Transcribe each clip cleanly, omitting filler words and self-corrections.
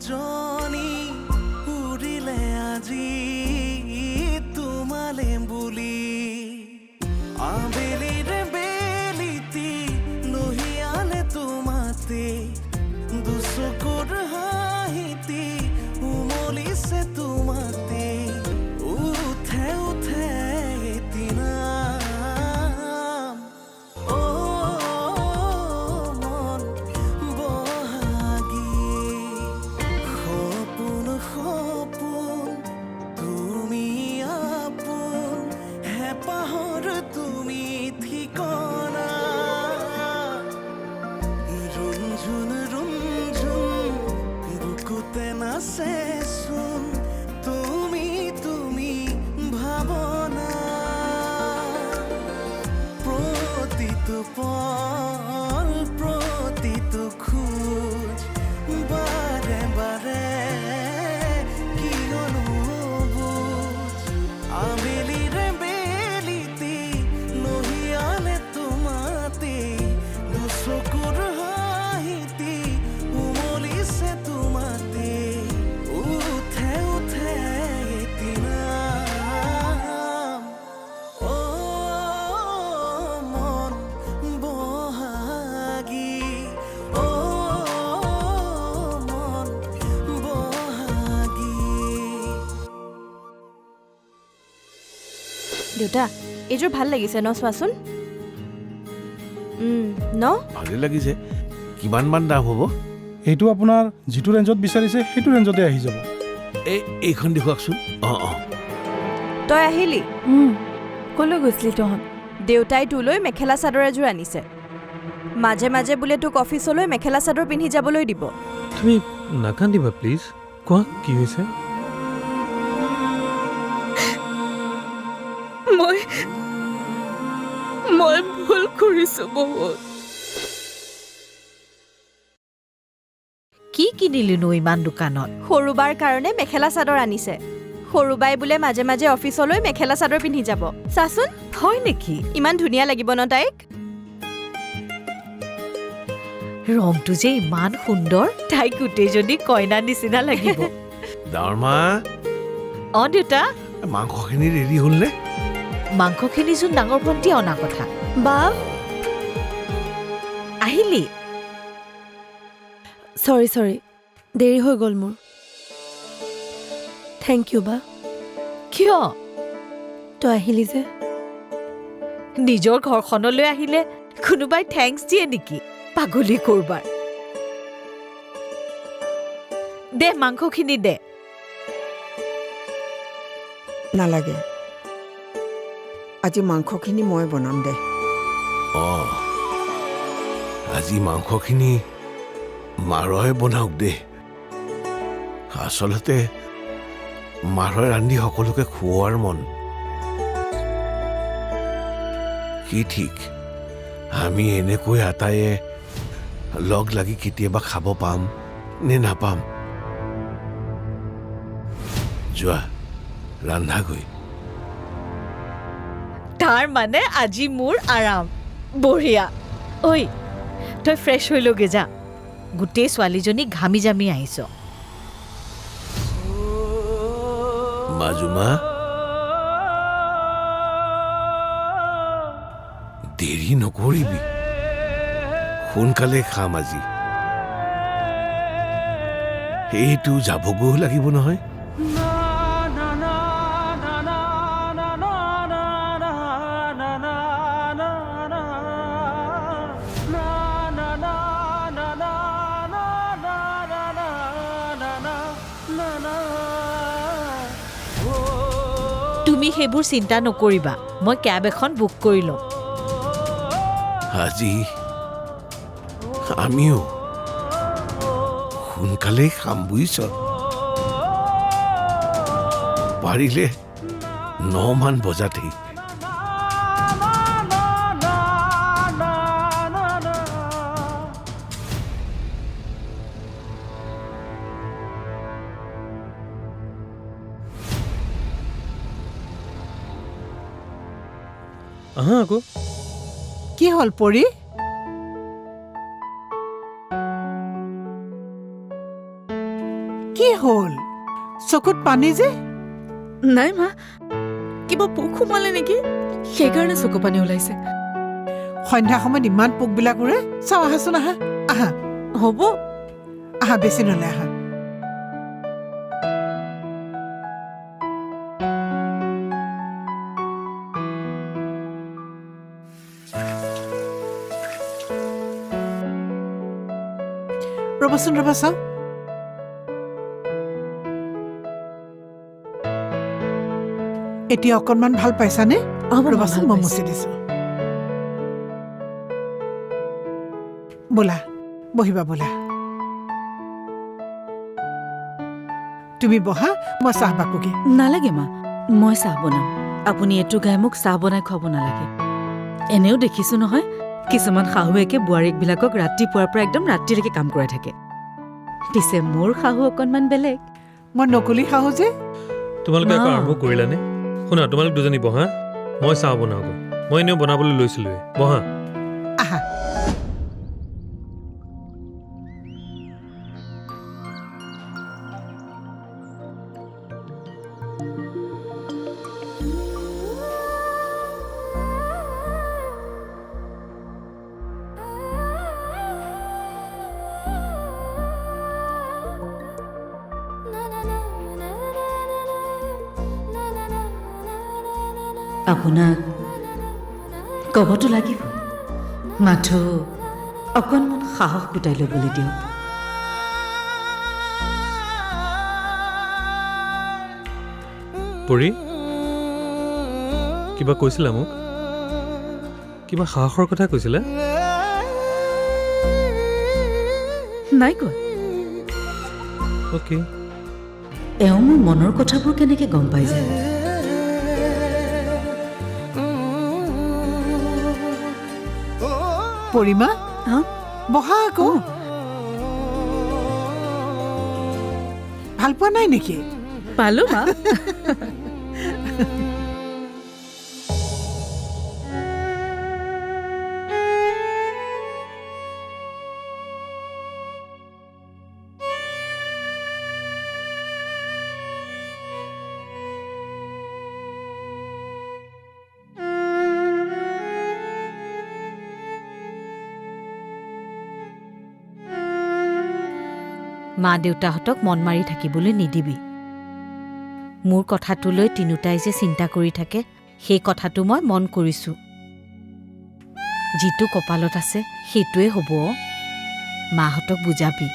জনী উৰিলে আজি তোমালে বুলি আবেলিৰে বেলিতি লহিয়ালে তোমাতে দুচকুৰ হাঁহিতি উমলিছে তোমাতে উঠে উঠে এদিনা মন বহাগী সপোন সপোন তুমি আপোন হেঁপাহৰ তুমি ঠিকনা ৰুমঝুন ৰুমঝুন বুকুতে নাচেচোন তুমি তুমি ভাৱনা প্ৰতিটো পল প্ৰতিটো খোজ বাৰে বাৰে কিয়নো বুজ আবেলিৰে বেলিতি লহিয়ালে তোমাতে দুচকুৰ হাঁহিতি উমলিছে তোমাতে উঠে উঠে এদিনা মন বহাগী মন বহাগী দেউতা এইযোৰ ভাল লাগিছে ন চোৱাচোন ন ভালে লাগিছে কিমান মান দাম হ'ব এইটো আপোনাৰ যিটো ৰেঞ্জত বিচাৰিছে সেইটো ৰেঞ্জতে আহি যাব এইখন দেখুৱাকচোন অঁ তই আহিলি কলৈ গৈছিলি তহঁত দেউতাই তোলৈ মেখেলা চাদৰ এযোৰ আনিছে মাজে মাজে বোলে তোক অফিচলৈ মেখেলা চাদৰ পিন্ধি যাবলৈ দিব তুমি নাকান্দিবা প্লিজ কোৱা কি হৈছে মই ভুল কৰিছো বহুত কি কিনিলিনো ইমান দোকানত সৰুবাৰ কাৰণে মেখেলা চাদৰ আনিছে সৰুবাই বোলে মাজে মাজে অফিচলৈ মেখেলা চাদৰ পিন্ধি যাব চাচোন হয় নেকি ইমান ধুনীয়া লাগিব ন তাইক ৰংটো যে ইমান সুন্দৰ তাইক গোটেইজনী কইনা নিচিনা লাগিব ডাঙৰ মা অ দেউতা মাংসখিনি ৰেডি হ'ল নে মাংসখিনিচোন ডাঙৰ ভণ্টি অনা কথা বা আহিলি চৰি দেৰি হৈ গ'ল মোৰ থেংক ইউ বা কিয় তই আহিলি যে নিজৰ ঘৰখনলৈ আহিলে কোনোবাই থেংকছ দিয়ে নেকি পাগলী কৰবাৰ দে মাংসখিনি দে নালাগে আজি মাংসখিনি মই বনাম দে অঁ আজি মাংসখিনি মাৰই বনাওক দে আচলতে মাৰই ৰান্ধি সকলোকে খুওৱাৰ মন কি ঠিক আমি এনেকৈ আটাইয়ে লগ লাগি কেতিয়াবা খাব পাম নে নাপাম যোৱা ৰান্ধাগৈ তাৰ মানে আজি মোৰ আৰাম বঢ়িয়া ঐ তই ফ্ৰেছ হৈ লগে যা গোটেই ছোৱালীজনী ঘামি জামি আহিছ মাজুমা দেৰি নকৰিবি সোনকালে খাম আজি এইটো যাবগৈও লাগিব নহয় তুমি সেইবোৰ চিন্তা নকৰিবা মই কেব এখন বুক কৰি ল'ম আজি আমিও সোনকালে খাম বুজিছ পাৰিলে 9 মান বজাতেই আহা আকৌ কি হ'ল পৰি কি হ'ল চকুত পানী যে নাই মা কিবা পোক সোমালে নেকি সেইকাৰণে চকু পানী ওলাইছে সন্ধ্যা সময়ত ইমান পোকবিলাক উৰে চাওঁ আহাচোন আহা আহা হ'ব আহা বেছি নলে আহা ৰ'বচোন ৰ'বা চাওঁ এতিয়া অকণমান ভাল পাইছানে হ'ব, মা, ৰ'বাচোন ভাল মই পাইছোঁ। মুচি দিছোঁ ব'লা বহিবা ব'লা তুমি বহা মই চাহ বাকোগে নালাগে মা মই চাহ বনাম আপুনি এইটো গাই মোক চাহ বনাই খুৱাব নালাগে এনেও দেখিছো নহয় কিছুমান শাহুৱেকে বোৱাৰীকবিলাকক ৰাতিপুৱাৰ পৰা একদম ৰাতিলৈকে কাম কৰাই থাকে পিছে মোৰ শাহু অকণমান বেলেগ মই নকলি শাহু যে তোমালোকে আকৌ মা। আৰম্ভ কৰিলানে শুনা তোমালোক দুজনী বহা মই চাহ বনাওঁগৈ মই এনেও বনাবলৈ লৈছিলোৱে বহা আহা আপোনাক ক'বতো লাগিব মাথো অকণমান সাহস গোটাই ল'বলৈ দিয়ক পৰি কিবা কৈছিলা মোক কিবা সাহসৰ কথা কৈছিলা নাই কোৱা অ'কে এওঁ মোৰ মনৰ কথাবোৰ কেনেকৈ গম পাই যায় পৰিমা হা? বহা আকৌ ভাল পোৱা নাই নেকি পালো মা মা দেউতাহঁতক মন মাৰি থাকিবলৈ নিদিবি মোৰ কথাটোলৈ তিনিওটাই যে চিন্তা কৰি থাকে সেই কথাটো মই মন কৰিছোঁ যিটো কপালত আছে সেইটোৱে হ'ব মাহঁতক বুজাবি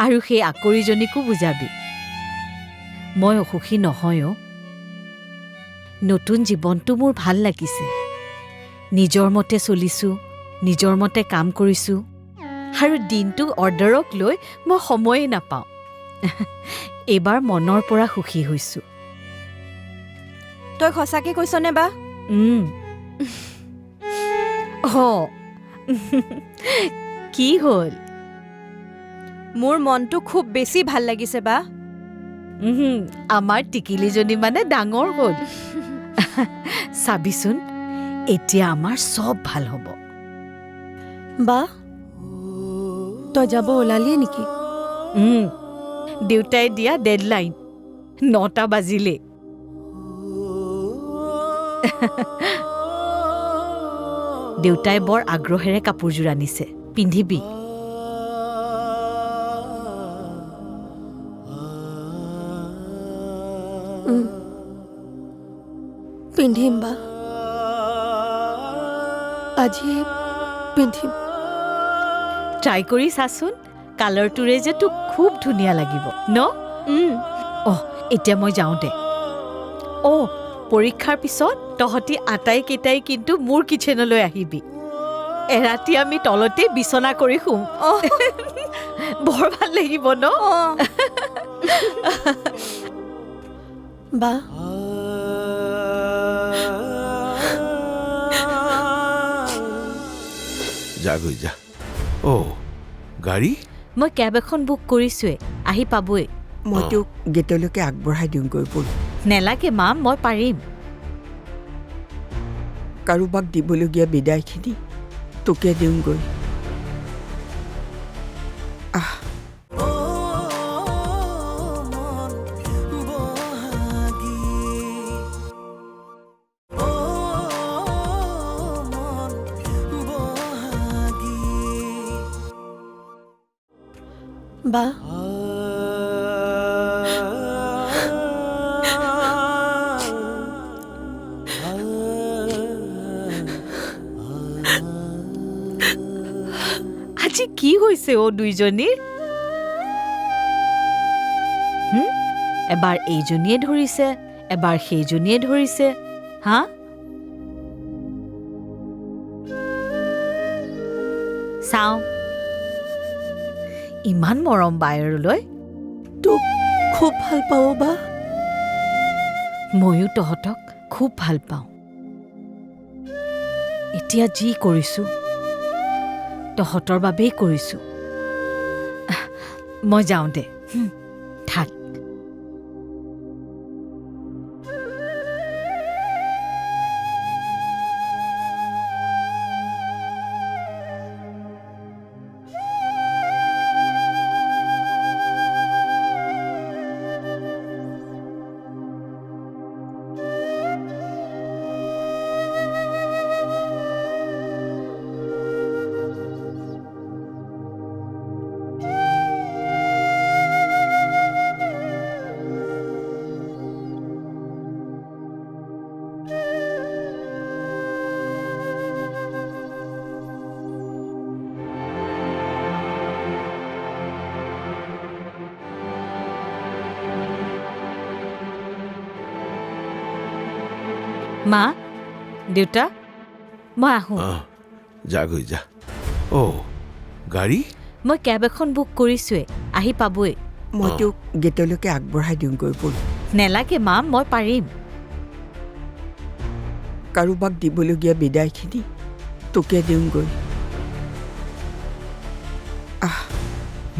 আৰু সেই আকৰিজনীকো বুজাবি মই অসুখী নহয় নতুন জীৱনটো মোৰ ভাল লাগিছে নিজৰ মতে চলিছোঁ নিজৰ মতে কাম কৰিছোঁ আৰু দিনটো অৰ্ডাৰক লৈ মই সময়ে নাপাওঁ এইবাৰ মনৰ পৰা সুখী হৈছোঁ তই সঁচাকে কৈছনে বা কি হ'ল মোৰ মনটো খুব বেছি ভাল লাগিছে বা আমাৰ টিকিলিজনী মানে ডাঙৰ হ'ল চাবিচোন এতিয়া আমাৰ চব ভাল হ'ব বা তই যাব ওলালিয়ে নেকি দেউতাই দিয়া ডেডলাইন 9টা বাজিলে দেউতাই বৰ আগ্ৰহেৰে কাপোৰযোৰ আনিছে পিন্ধিবি পিন্ধিম বা আজি পিন্ধিম ট্ৰাই কৰি চাচোন কালাৰটোৰে যে তোক খুব ধুনীয়া লাগিব ন এতিয়া মই যাওঁ দে পৰীক্ষাৰ পিছত তহঁতি আটাইকেইটাই কিন্তু মোৰ কিচেনলৈ আহিবি এৰাতি আমি তলতে বিচনা কৰি শুম বৰ ভাল লাগিব ন বা যা গৈ যা গাড়ী মই কেব এখন বুক কৰিছোৱে আহি পাবই মই তোক গেটলৈকে আগবঢ়াই দিওঁগৈ ব'ল নেলাগে মা মই পাৰিম কাৰোবাক দিবলগীয়া বিদায়খিনি তোকে দিওঁগৈ আহ বা আজি কি হৈছে অ' দুইজনীৰ এবাৰ এইজনীয়ে ধৰিছে এবাৰ সেইজনীয়ে ধৰিছে হা চাওঁ ইমান মৰম বায়ৰলৈ তোক খুব ভাল পাওঁ বা ময়ো তহঁতক খুব ভাল পাওঁ এতিয়া যি কৰিছোঁ তহঁতৰ বাবেই কৰিছোঁ মই যাওঁ দে থাক মা দেউতা মই আহোঁ যা গৈ যা গাড়ী মই কেব এখন বুক কৰিছোঁৱে আহি পাবই মই তোক গেটলৈকে আগবঢ়াই দিওঁগৈ ব'ল নেলাগে মা মই পাৰিম কাৰোবাক দিবলগীয়া বিদায়খিনি তোকে দিওঁগৈ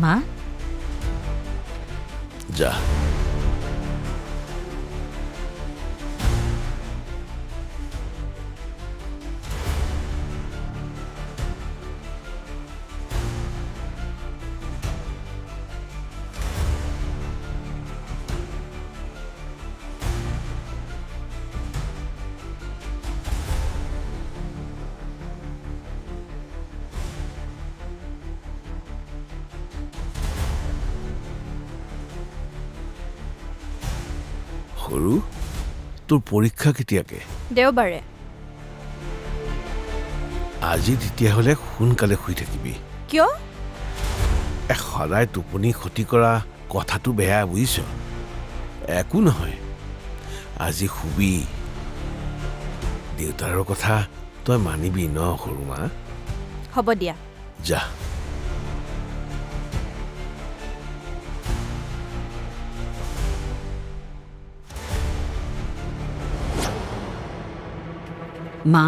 মা যা সৰু তোৰ পৰীক্ষা কেতিয়াকে দেওবাৰে আজি তেতিয়াহ'লে সোনকালে শুই থাকিবি কিয় সদায় টোপনি ক্ষতি কৰা কথাটো বেয়া বুজিছ একো নহয় আজি শুবি দেউতাৰৰ কথা তই মানিবি ন সৰু মা হ'ব দিয়া যা মা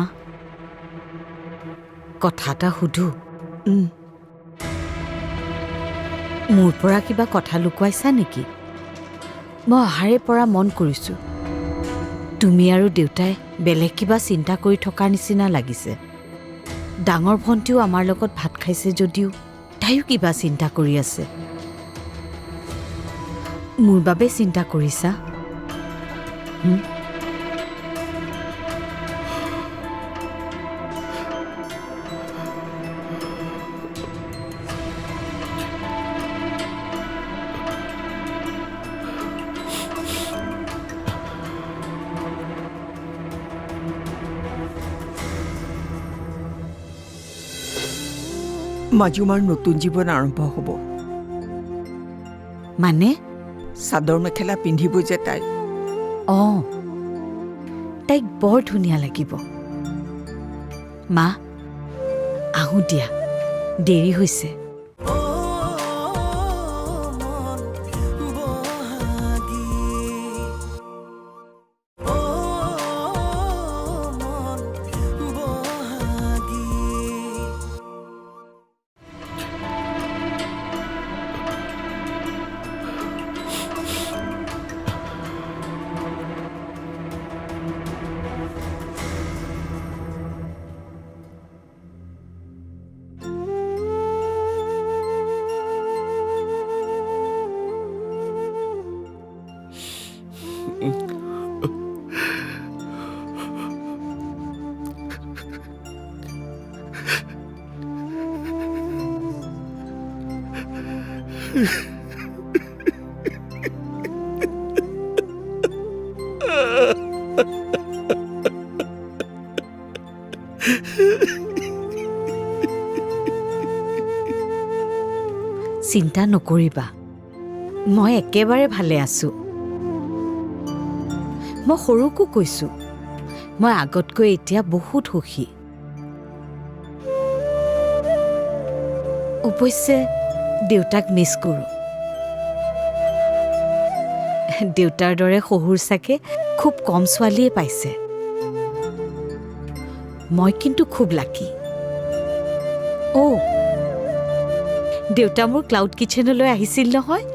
কথা এটা সুধো মোৰ পৰা কিবা কথা লুকুৱাইছা নেকি মই অহাৰে পৰা মন কৰিছোঁ তুমি আৰু দেউতাই বেলেগ কিবা চিন্তা কৰি থকাৰ নিচিনা লাগিছে ডাঙৰ ভণ্টিও আমাৰ লগত ভাত খাইছে যদিও তাইও কিবা চিন্তা কৰি আছে মোৰ বাবে চিন্তা কৰিছা মাজুমাৰ নতুন জীৱন আৰম্ভ হ'ব মানে চাদৰ মেখেলা পিন্ধিব যে তাই অঁ তাইক বৰ ধুনীয়া লাগিব মা আহোঁ দিয়া দেৰি হৈছে চিন্তা নকৰিবা, মই একেবাৰে ভালে আছোঁ। মই সৰুকো কৈছোঁ, মই আগতকৈ এতিয়া বহুত সুখী। অৱশ্যে দেউতাক মিছ কৰোঁ। দেউতাৰ দৰে শহুৰ চাগে খুব কম ছোৱালীয়ে পাইছে। মই কিন্তু খুব লাকি। দেউতা মোৰ ক্লাউড কিচেনলৈ আহিছিল নহয়,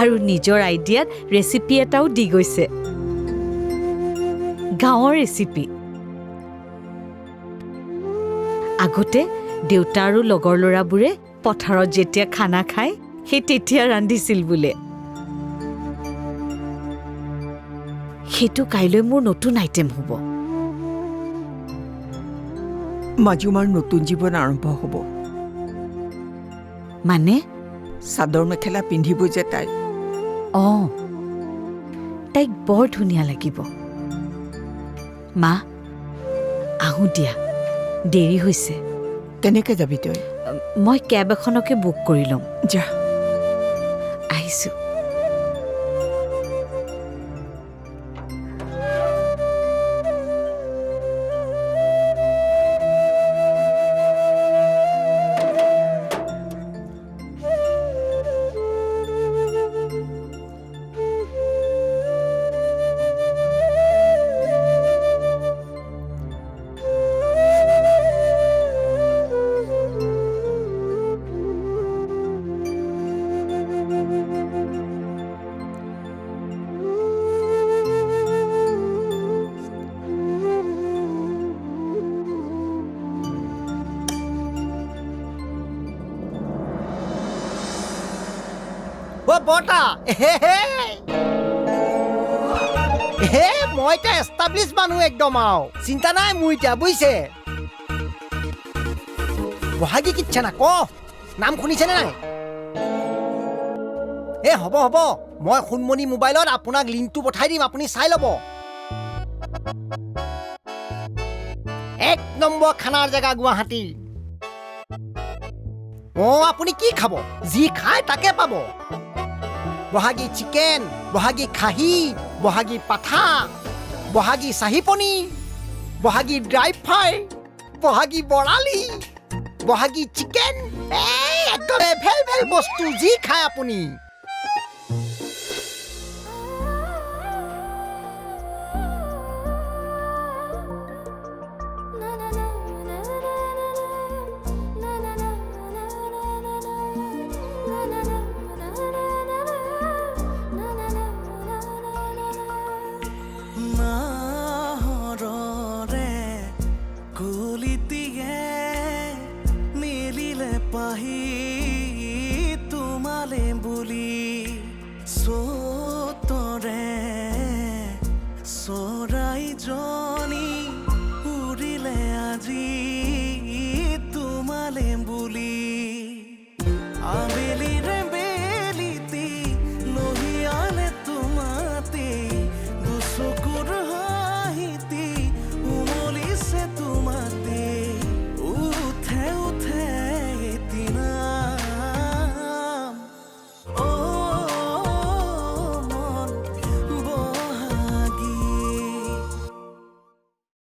আৰু নিজৰ আইডিয়াত ৰেচিপি এটাও দি গৈছে, গাঁৱৰ ৰেচিপি। আগতে দেউতা আৰু লগৰ ল'ৰাবোৰে পথাৰত যেতিয়া খানা খায় সেই তেতিয়া ৰান্ধিছিল বোলে। সেইটো কাইলৈ মোৰ নতুন আইটেম হ'ব। মাজুমাৰ নতুন জীৱন আৰম্ভ হ'ব। মানে চাদৰ মেখেলা পিন্ধিব যে তাই। তাইক বৰ ধুনীয়া লাগিব। মা, আহোঁ দিয়া, দেৰি হৈছে। কেনেকৈ যাবি তই? মই কেব এখনকে বুক কৰি ল'ম। যা। আহিছোঁ। বটা মই এতিয়া এষ্টাব্লিছ মানুহ একদম আৰু চিন্তা নাই মোৰ এতিয়া, বুজিছে? বহাগী কিটছেন ক নাম শুনিছেনে নাই? হ'ব হ'ব, মই সোণমণি মোবাইলত আপোনাক লিংকটো পঠাই দিম, আপুনি চাই ল'ব। 1 নম্বৰ খানাৰ জেগা গুৱাহাটী। আপুনি কি খাব? যি খায় তাকে পাব। বহাগী চিকেন, বহাগী খাহী, বহাগী পাঠা, বহাগী চাহী পনীৰ, বহাগী ড্ৰাই ফ্ৰাই, বহাগী বৰালি, বহাগী চিকেন, একদম ভেল ভেল বস্তু, যি খায় আপুনি। মিলিলে পাহি